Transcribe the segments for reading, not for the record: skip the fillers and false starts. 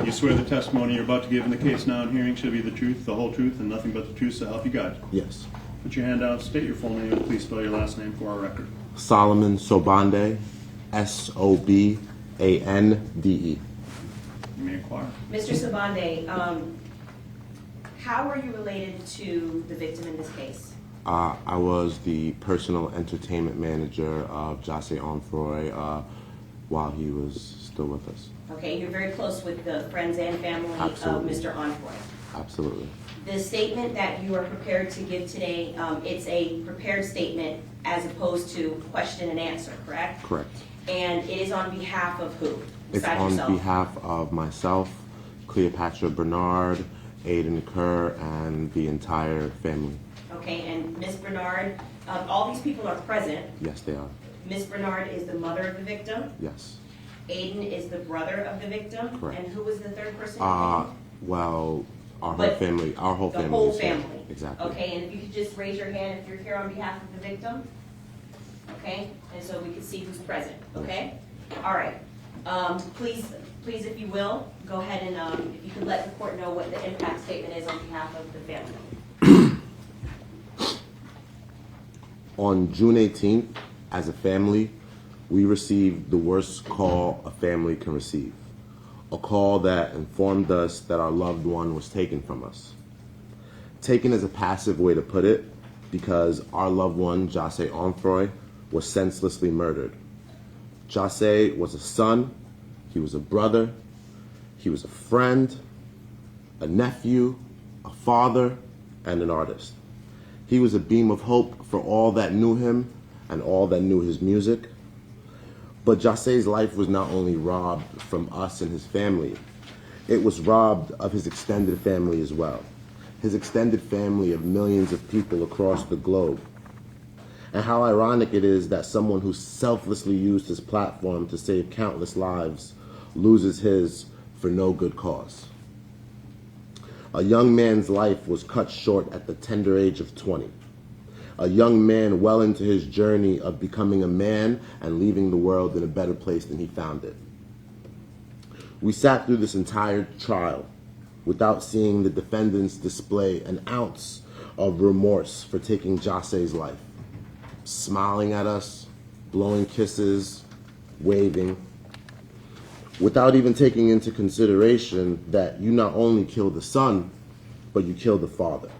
You swear the testimony you're about to give in the case now and hearing shall be the truth, the whole truth, and nothing but the truth, so help you God? Yes. Put your hand out, state your full name, and please spell your last name for our record. Solomon Sobande, Sobande. You may inquire. Mr. Sobande, how are you related to the victim in this case? I was the personal entertainment manager of Jase Onfroy while he was still with us. Okay, you're very close with the friends and family Absolutely. of Mr. Onfroy. Absolutely. The statement that you are prepared to give today, it's a prepared statement as opposed to question and answer, correct? Correct. And it is on behalf of who? It's Besides on yourself? behalf of myself, Cleopatra Bernard, Aiden Kerr, and the entire family. Okay, and Ms. Bernard, all these people are present. Yes, they are. Ms. Bernard is the mother of the victim. Yes. Aiden is the brother of the victim. Correct. And who was the third person? you named? Well, our whole But family, our whole The family. whole is here. family? Exactly. Okay, and if you could just raise your hand if you're here on behalf of the victim? Okay, and so we can see who's present, okay? All right. Please, if you will, go ahead and, if you could let the court know what the impact statement is on behalf of the family. On June 18th, as a family, we received the worst call a family can receive. A call that informed us that our loved one was taken from us. Taken is a passive way to put it, because our loved one, Jase Onfroy, was senselessly murdered. Jase was a son, he was a brother, he was a friend, a nephew, a father, and an artist. He was a beam of hope for all that knew him and all that knew his music. But Jase's life was not only robbed from us and his family, it was robbed of his extended family as well. His extended family of millions of people across the globe. And how ironic it is that someone who selflessly used his platform to save countless lives loses his for no good cause. A young man's life was cut short at the tender age of 20. A young man well into his journey of becoming a man and leaving the world in a better place than he found it. We sat through this entire trial without seeing the defendants display an ounce of remorse for taking Jase's life. Smiling at us, blowing kisses, waving, without even taking into consideration that you not only killed the son, but you killed the father.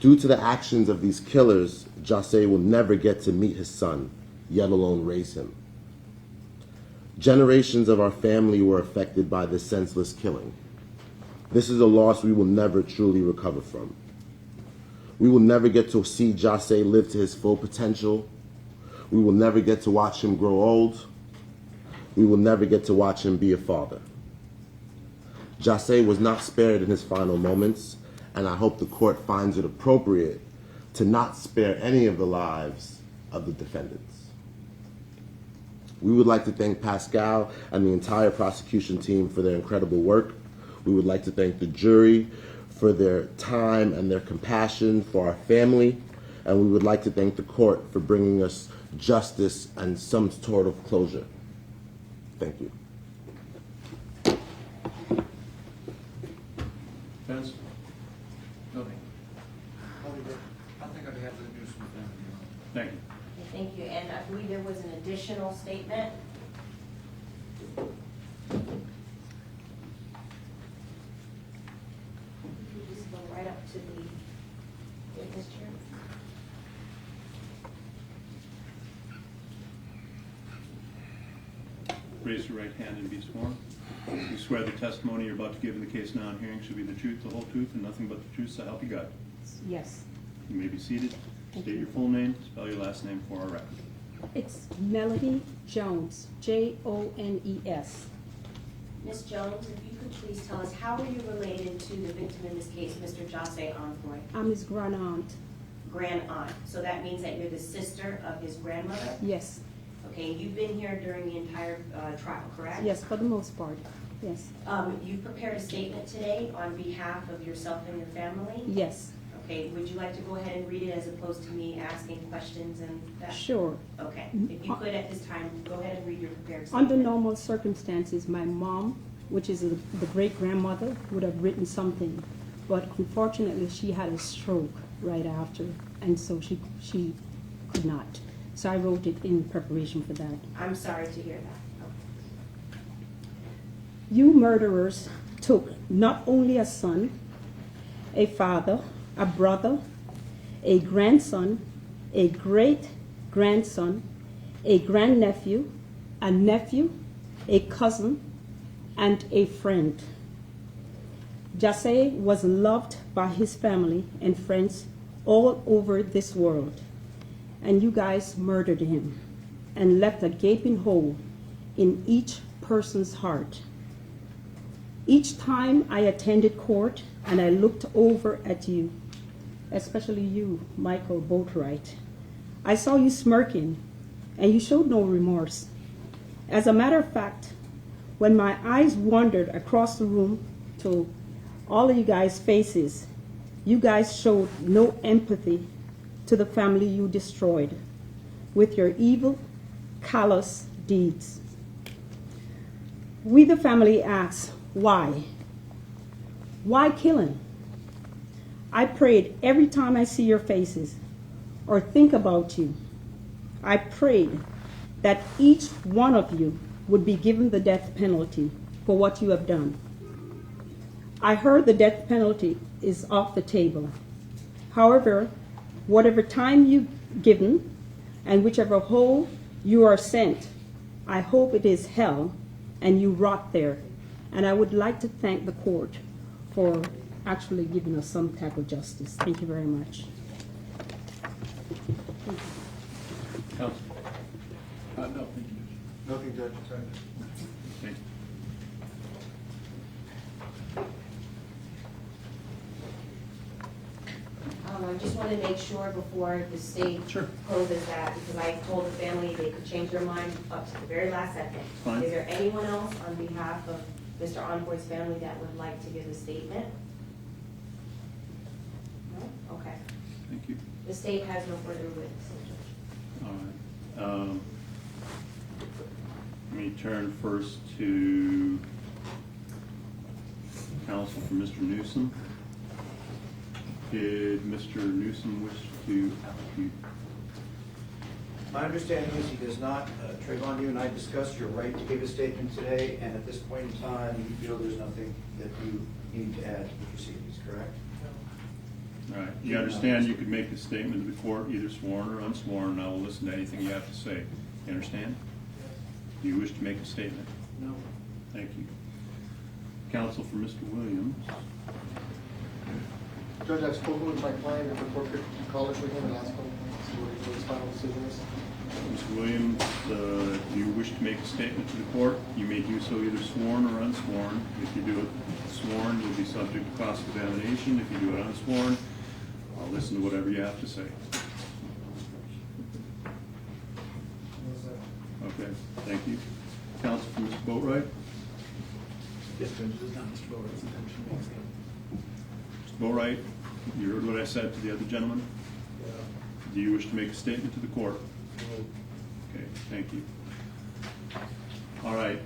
Due to the actions of these killers, Jase will never get to meet his son, yet alone raise him. Generations of our family were affected by this senseless killing. This is a loss we will never truly recover from. We will never get to see Jase live to his full potential. We will never get to watch him grow old. We will never get to watch him be a father. Jase was not spared in his final moments, and I hope the court finds it appropriate to not spare any of the lives of the defendants. We would like to thank Pascal and the entire prosecution team for their incredible work. We would like to thank the jury for their time and their compassion for our family, and we would like to thank the court for bringing us justice and some sort of closure. Thank you. Defense? Nothing. I think I'd have the news from them. Thank you. Okay, thank you, and I believe there was an additional statement. You just go right up to the witness chair. Raise your right hand and be sworn. You swear the testimony you're about to give in the case now and hearing should be the truth, the whole truth, and nothing but the truth, so help you God. Yes. You may be seated. Thank State you. your full name, spell your last name for our record. It's Melody Jones, Jones. Ms. Jones, if you could please tell us, how are you related to the victim in this case, Mr. Jase Onfroy? I'm his grand aunt. Grand aunt. So that means that you're the sister of his grandmother? Yes. Okay, you've been here during the entire trial, correct? Yes, for the most part. Yes. You prepared a statement today on behalf of yourself and your family? Yes. Okay, would you like to go ahead and read it as opposed to me asking questions and that? Sure. Okay, if you could at this time, go ahead and read your prepared statement. Under normal circumstances, my mom which is the great-grandmother, would have written something. But unfortunately, she had a stroke right after, and so she could not. So I wrote it in preparation for that. I'm sorry to hear that. You murderers took not only a son, a father, a brother, a grandson, a great-grandson, a grandnephew, a nephew, a cousin, and a friend. Jesse was loved by his family and friends all over this world, and you guys murdered him and left a gaping hole in each person's heart. Each time I attended court and I looked over at you, especially you, Michael Boatwright, I saw you smirking and you showed no remorse. As a matter of fact, when my eyes wandered across the room to all of you guys' faces, you guys showed no empathy to the family you destroyed with your evil, callous deeds. We, the family, ask, why? Why killing? I prayed every time I see your faces or think about you. I prayed that each one of you would be given the death penalty for what you have done. I heard the death penalty is off the table. However, whatever time you've given and whichever hole you are sent, I hope it is hell and you rot there. And I would like to thank the court for actually giving us some type of justice. Thank you very much. Counsel? No, thank you. Nothing, Judge. Thank you. I just want to make sure before the state Sure. closes that, because I told the family they could change their mind up to the very last second. Fine. Is there anyone else on behalf of Mr. Onboard's family that would like to give a statement? No? Okay. Thank you. The state has no further witnesses. All right. Let me turn first to counsel for Mr. Newsom. Did Mr. Newsom wish to allocute? My understanding is he does not. Trayvon, you and I discussed your right to give a statement today, and at this point in time, you feel there's nothing that you need to add to the proceedings, correct? All right. You understand you could make a statement to the court, either sworn or unsworn, and I will listen to anything you have to say. You understand? Do you wish to make a statement? No. Thank you. Counsel for Mr. Williams. Judge, I've spoken with my client, if the court could call it with him and ask him to see what his final decision is. Mr. Williams, do you wish to make a statement to the court? You may do so either sworn or unsworn. If you do it sworn, you'll be subject to cross-examination. If you do it unsworn, I'll listen to whatever you have to say. Okay, thank you. Counsel for Mr. Boatwright? Yes, Judge, it is not Mr. Boatwright's intention to make a statement. Mr. Boatwright, you heard what I said to the other gentleman? Do you wish to make a statement to the court? Okay, thank you. All right,